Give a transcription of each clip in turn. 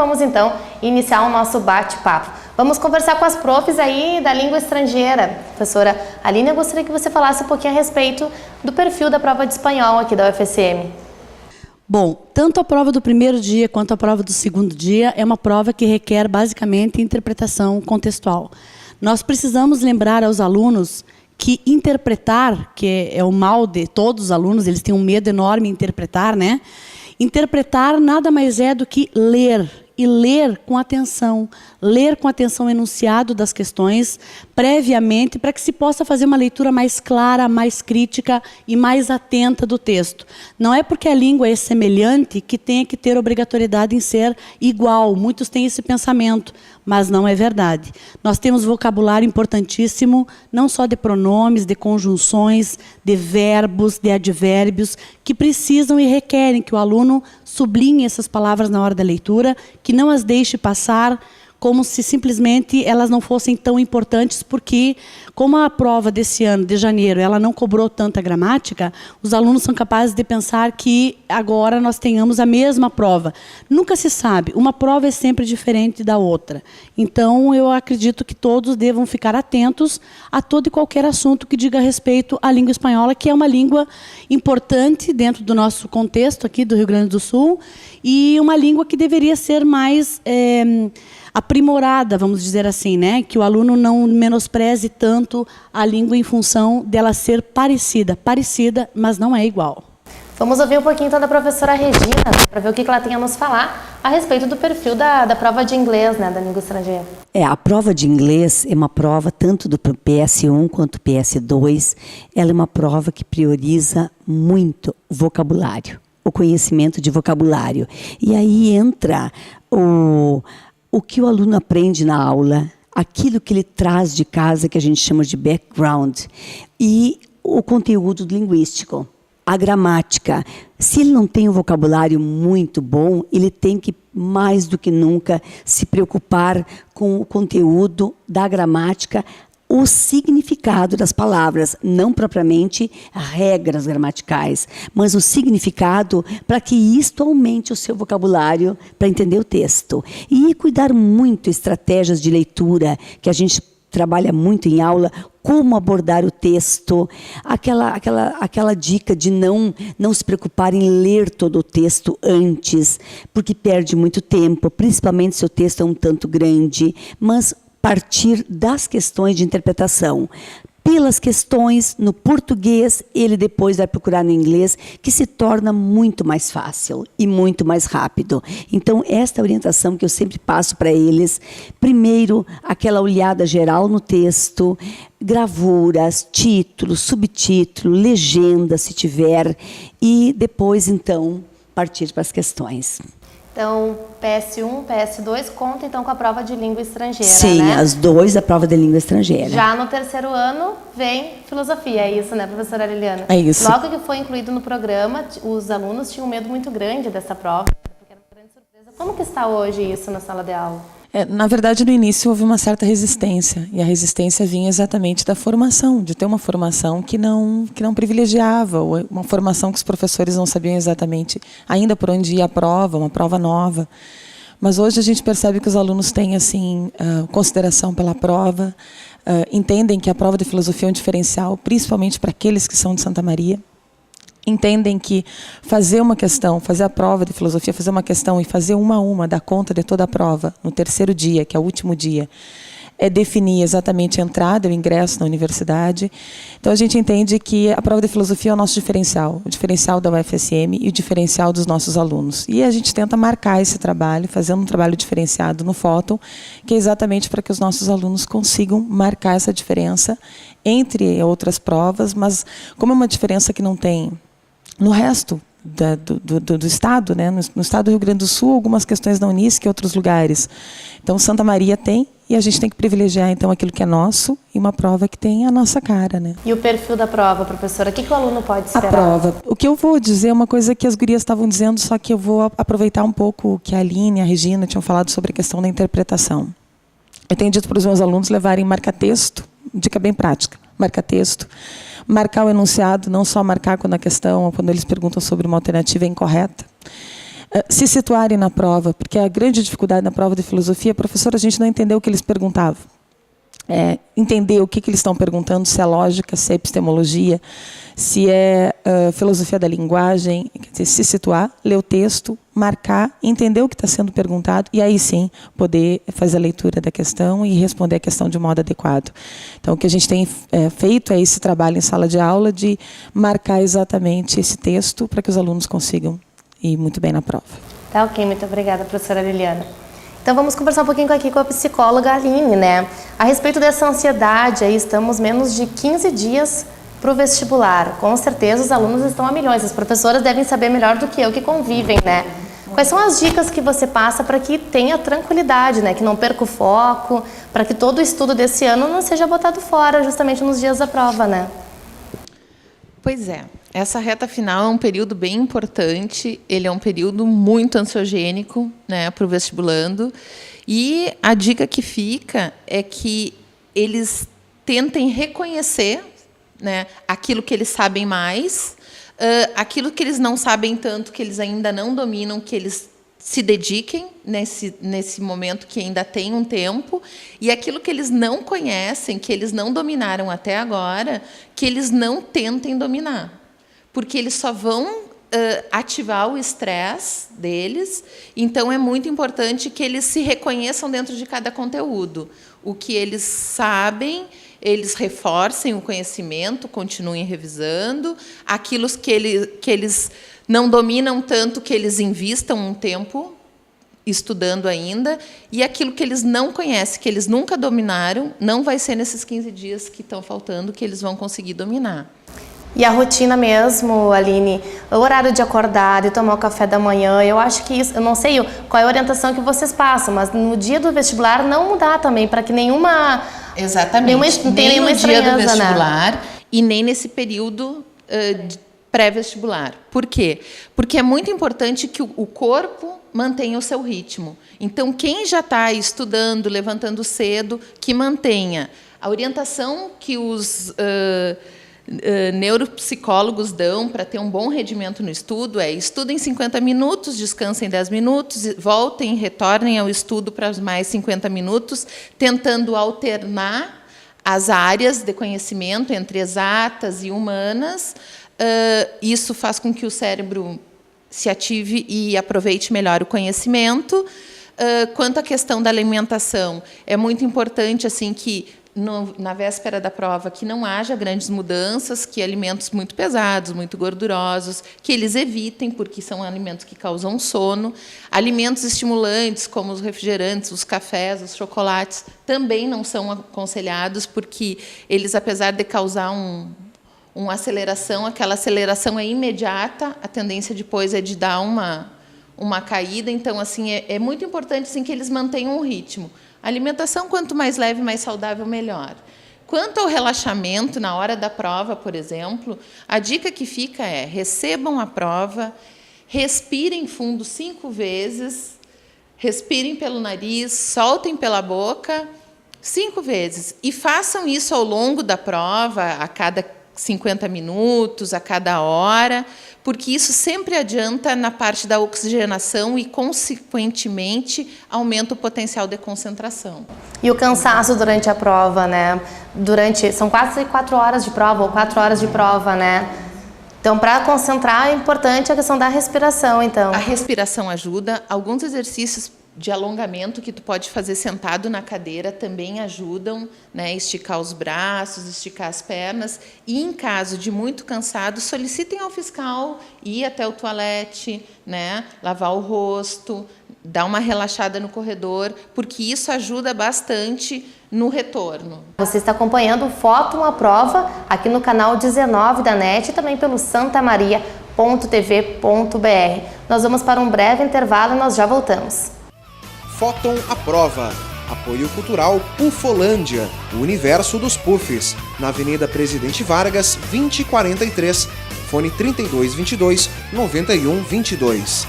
Vamos então iniciar o nosso bate-papo. Vamos conversar com as profs aí da língua estrangeira. Professora Aline, eu gostaria que você falasse um pouquinho a respeito do perfil da prova de espanhol aqui da UFSM. Bom, tanto a prova do primeiro dia quanto a prova do segundo dia é uma prova que requer basicamente interpretação contextual. Nós precisamos lembrar aos alunos que interpretar, que é o mal de todos os alunos, eles têm um medo enorme em interpretar, né? Interpretar nada mais é do que ler, e ler com atenção o enunciado das questões previamente, para que se possa fazer uma leitura mais clara, mais crítica e mais atenta do texto. Não é porque a língua é semelhante que tenha que ter obrigatoriedade em ser igual. Muitos têm esse pensamento, mas não é verdade. Nós temos vocabulário importantíssimo, não só de pronomes, de conjunções, de verbos, de advérbios, que precisam e requerem que o aluno sublinhe essas palavras na hora da leitura, que não as deixe passar como se simplesmente elas não fossem tão importantes, porque como a prova desse ano, de janeiro, ela não cobrou tanta gramática, os alunos são capazes de pensar que agora nós tenhamos a mesma prova. Nunca se sabe, uma prova é sempre diferente da outra. Então, eu acredito que todos devam ficar atentos a todo e qualquer assunto que diga respeito à língua espanhola, que é uma língua importante dentro do nosso contexto aqui do Rio Grande do Sul, e uma língua que deveria ser mais aprimorada, vamos dizer assim, né? Que o aluno não menospreze tanto a língua em função dela ser parecida, mas não é igual. Vamos ouvir um pouquinho então da professora Regina, para ver o que ela tem a nos falar a respeito do perfil da prova de inglês, né, da língua estrangeira. A prova de inglês é uma prova tanto do PS1 quanto PS2. Ela é uma prova que prioriza muito o vocabulário, o conhecimento de vocabulário. E aí entra o que o aluno aprende na aula, aquilo que ele traz de casa, que a gente chama de background, e o conteúdo linguístico, a gramática. Se ele não tem um vocabulário muito bom, ele tem que, mais do que nunca, se preocupar com o conteúdo da gramática, o significado das palavras, não propriamente regras gramaticais, mas o significado para que isto aumente o seu vocabulário para entender o texto. E cuidar muito estratégias de leitura, que a gente trabalha muito em aula, como abordar o texto, aquela dica de não se preocupar em ler todo o texto antes, porque perde muito tempo, principalmente se o texto é um tanto grande, mas partir das questões de interpretação. Pelas questões, no português, ele depois vai procurar no inglês, que se torna muito mais fácil e muito mais rápido. Então, esta orientação que eu sempre passo para eles, primeiro, aquela olhada geral no texto, gravuras, título, subtítulo, legenda, se tiver, e depois, então, partir para as questões. Então, PS1, PS2 conta então com a prova de língua estrangeira, Sim, né? as duas a prova de língua estrangeira. Já no terceiro ano vem filosofia, é isso, né, professora Liliana? É isso. Logo que foi incluído no programa, os alunos tinham um medo muito grande dessa prova, porque era uma grande surpresa. Como que está hoje isso na sala de aula? Na verdade, no início houve uma certa resistência, e a resistência vinha exatamente da formação, de ter uma formação que não privilegiava, ou uma formação que os professores não sabiam exatamente ainda por onde ia a prova, uma prova nova. Mas hoje a gente percebe que os alunos têm assim, consideração pela prova, entendem que a prova de filosofia é um diferencial, principalmente para aqueles que são de Santa Maria. Entendem que fazer uma questão, fazer a prova de filosofia, fazer uma questão e fazer uma a uma, dar conta de toda a prova, no terceiro dia, que é o último dia, é definir exatamente a entrada, o ingresso na universidade. Então, a gente entende que a prova de filosofia é o nosso diferencial, o diferencial da UFSM e o diferencial dos nossos alunos. E a gente tenta marcar esse trabalho, fazendo um trabalho diferenciado no Fóton, que é exatamente para que os nossos alunos consigam marcar essa diferença entre outras provas, mas como é uma diferença que não tem no resto do estado, né? No estado do Rio Grande do Sul, algumas questões da Unisc e outros lugares. Então, Santa Maria tem, e a gente tem que privilegiar então aquilo que é nosso e uma prova que tem a nossa cara, né? E o perfil da prova, professora? O que o aluno pode esperar? A prova. O que eu vou dizer é uma coisa que as gurias estavam dizendo, só que eu vou aproveitar um pouco o que a Aline e a Regina tinham falado sobre a questão da interpretação. Eu tenho dito para os meus alunos levarem marca-texto, dica bem prática, marca-texto, marcar o enunciado, não só marcar quando a questão, ou quando eles perguntam sobre uma alternativa é incorreta. se situarem na prova, porque a grande dificuldade na prova de filosofia, professor, a gente não entendeu o que eles perguntavam. Entender o que eles estão perguntando, se é lógica, se é epistemologia, se é filosofia da linguagem, quer dizer, se situar, ler o texto, marcar, entender o que está sendo perguntado e aí sim poder fazer a leitura da questão e responder a questão de modo adequado. Então, o que a gente tem feito é esse trabalho em sala de aula de marcar exatamente esse texto para que os alunos consigam ir muito bem na prova. Tá ok, muito obrigada, professora Liliana. Então vamos conversar um pouquinho aqui com a psicóloga Aline, né? A respeito dessa ansiedade, aí estamos menos de 15 dias para o vestibular. Com certeza os alunos estão a milhões, as professoras devem saber melhor do que eu que convivem, né? Quais são as dicas que você passa para que tenha tranquilidade, né? Que não perca o foco, para que todo o estudo desse ano não seja botado fora justamente nos dias da prova, né? Pois é. Essa reta final é um período bem importante, ele é um período muito ansiogênico, né, para o vestibulando, e a dica que fica é que eles tentem reconhecer, né, aquilo que eles sabem mais, aquilo que eles não sabem tanto, que eles ainda não dominam, que eles se dediquem nesse momento que ainda tem um tempo, e aquilo que eles não conhecem, que eles não dominaram até agora, que eles não tentem dominar. Porque eles só vão ativar o estresse deles, então é muito importante que eles se reconheçam dentro de cada conteúdo. O que eles sabem, eles reforcem o conhecimento, continuem revisando. Aquilo que eles não dominam tanto, que eles invistam um tempo estudando ainda. E aquilo que eles não conhecem, que eles nunca dominaram, não vai ser nesses 15 dias que estão faltando que eles vão conseguir dominar. E a rotina mesmo, Aline, o horário de acordar, de tomar o café da manhã, eu acho que isso, eu não sei qual é a orientação que vocês passam, mas no dia do vestibular não mudar também, para que nenhuma... Exatamente, nem no dia do vestibular, né? E nem nesse período pré-vestibular. Por quê? Porque é muito importante que o corpo mantenha o seu ritmo. Então, quem já está estudando, levantando cedo, que mantenha. A orientação que os... neuropsicólogos dão para ter um bom rendimento no estudo estudem 50 minutos, descansem 10 minutos, voltem, retornem ao estudo para mais 50 minutos, tentando alternar as áreas de conhecimento entre exatas e humanas. Isso faz com que o cérebro se ative e aproveite melhor o conhecimento. Quanto à questão da alimentação, é muito importante assim que na véspera da prova, que não haja grandes mudanças, que alimentos muito pesados, muito gordurosos, que eles evitem, porque são alimentos que causam sono. Alimentos estimulantes, como os refrigerantes, os cafés, os chocolates, também não são aconselhados, porque eles, apesar de causar uma aceleração, aquela aceleração é imediata, a tendência depois é de dar uma caída. Então, assim, é muito importante assim, que eles mantenham o ritmo. A alimentação, quanto mais leve, mais saudável, melhor. Quanto ao relaxamento na hora da prova, por exemplo, a dica que fica é: recebam a prova, respirem fundo 5 vezes, respirem pelo nariz, soltem pela boca 5 vezes. E façam isso ao longo da prova, a cada 50 minutos, a cada hora, porque isso sempre adianta na parte da oxigenação e, consequentemente, aumenta o potencial de concentração. E o cansaço durante a prova, né? São quase 4 horas de prova, ou 4 horas de prova, né? Então, para concentrar, é importante a questão da respiração, então. A respiração ajuda. Alguns exercícios de alongamento que tu pode fazer sentado na cadeira também ajudam, né? Esticar os braços, esticar as pernas. E, em caso de muito cansado, solicitem ao fiscal ir até o toalete, né? Lavar o rosto, dar uma relaxada no corredor, porque isso ajuda bastante no retorno. Você está acompanhando o Fóton à Prova aqui no canal 19 da NET e também pelo santamaria.tv.br. Nós vamos para um breve intervalo e nós já voltamos. Fóton à Prova. Apoio Cultural Pufolândia, o universo dos puffs, na Avenida Presidente Vargas, 2043, fone 3222-9122.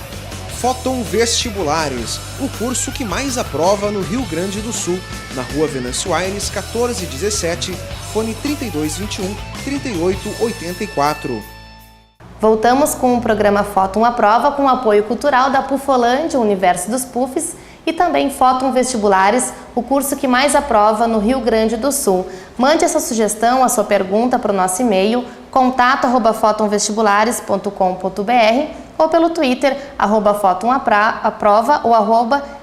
Fóton Vestibulares, o curso que mais aprova no Rio Grande do Sul, na Rua Venâncio Aires, 1417, fone 3221-3884. Voltamos com o programa Foto à Prova com o apoio cultural da Pufolândia, o Universo dos Puffs, e também Foto Vestibulares, o curso que mais aprova no Rio Grande do Sul. Mande a sua sugestão, a sua pergunta para o nosso e-mail, contato@fotoumvestibulares.com.br ou pelo Twitter, @fotoaprova ou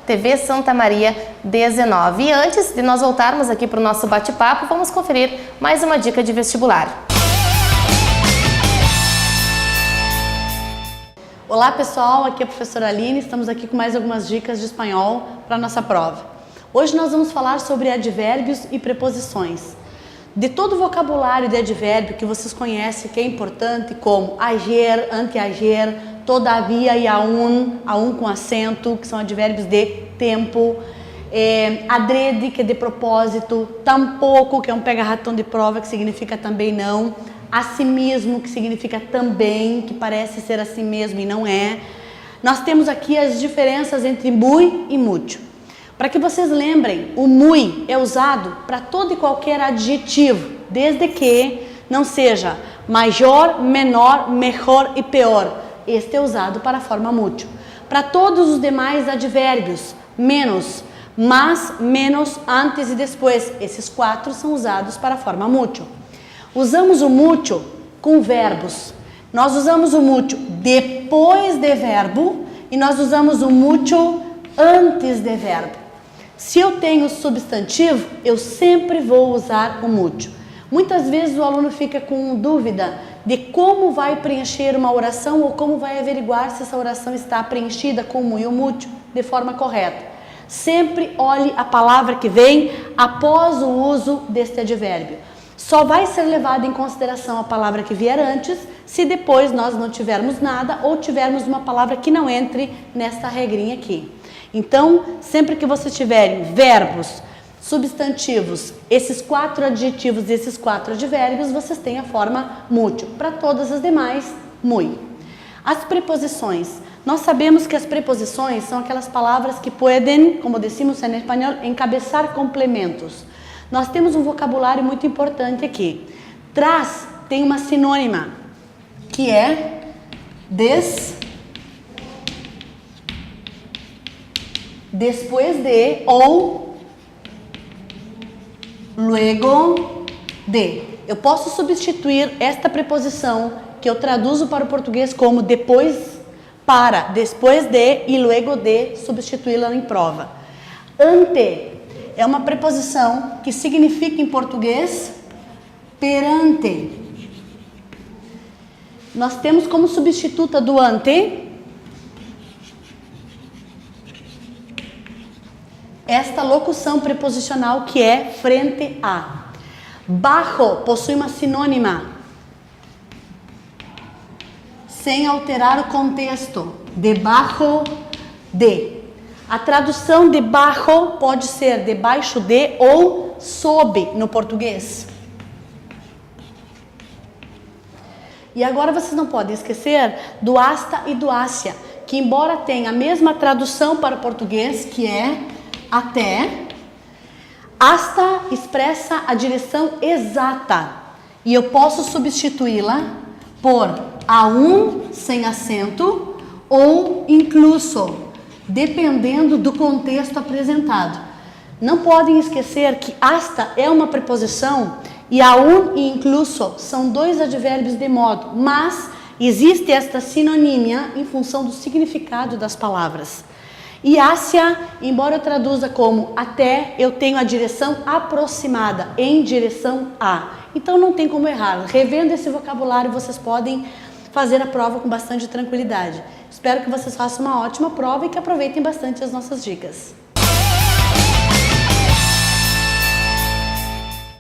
@TV Santa Maria 19. E antes de nós voltarmos aqui para o nosso bate-papo, vamos conferir mais uma dica de vestibular. Olá pessoal, aqui é a professora Aline, estamos aqui com mais algumas dicas de espanhol para a nossa prova. Hoje nós vamos falar sobre advérbios e preposições. De todo o vocabulário de advérbio que vocês conhecem, que é importante, como ayer, anteayer, todavia e aún com acento, que são advérbios de tempo, adrede, que é de propósito, tampouco, que é um pega-ratão de prova, que significa também não, assim mesmo, que significa também, que parece ser assim mesmo e não é. Nós temos aqui as diferenças entre muy e mucho. Para que vocês lembrem, o muy é usado para todo e qualquer adjetivo, desde que não seja maior, menor, melhor e pior. Este é usado para a forma mucho. Para todos os demais advérbios, menos, mas, menos, antes e depois, esses 4 são usados para a forma mucho. Usamos o mucho com verbos. Nós usamos o mucho depois de verbo e nós usamos o mucho antes de verbo. Se eu tenho substantivo, eu sempre vou usar o mucho. Muitas vezes o aluno fica com dúvida de como vai preencher uma oração ou como vai averiguar se essa oração está preenchida com o muy e o mucho de forma correta. Sempre olhe a palavra que vem após o uso deste advérbio. Só vai ser levada em consideração a palavra que vier antes, se depois nós não tivermos nada ou tivermos uma palavra que não entre nesta regrinha aqui. Então, sempre que vocês tiverem verbos, substantivos, esses 4 adjetivos e esses 4 advérbios, vocês têm a forma mucho. Para todas as demais, muy. As preposições. Nós sabemos que as preposições são aquelas palavras que podem, como decimos em espanhol, encabeçar complementos. Nós temos um vocabulário muito importante aqui. Tras tem uma sinônima, que é depois de ou luego de. Eu posso substituir esta preposição, que eu traduzo para o português como depois de e luego de, substituí-la em prova. Ante é uma preposição que significa em português perante. Nós temos como substituta do ante esta locução preposicional que é frente a. Bajo possui uma sinônima sem alterar o contexto. Debaixo de. A tradução de bajo pode ser debaixo de ou sob no português. E agora vocês não podem esquecer do hasta e do hacia, que embora tenha a mesma tradução para o português, que é até, hasta expressa a direção exata e eu posso substituí-la por aún sem acento ou incluso, dependendo do contexto apresentado. Não podem esquecer que hasta é uma preposição e aún e incluso são 2 advérbios de modo, mas existe esta sinonímia em função do significado das palavras. E hacia, embora eu traduza como até, eu tenho a direção aproximada, em direção a. Então não tem como errar. Revendo esse vocabulário, vocês podem fazer a prova com bastante tranquilidade. Espero que vocês façam uma ótima prova e que aproveitem bastante as nossas dicas.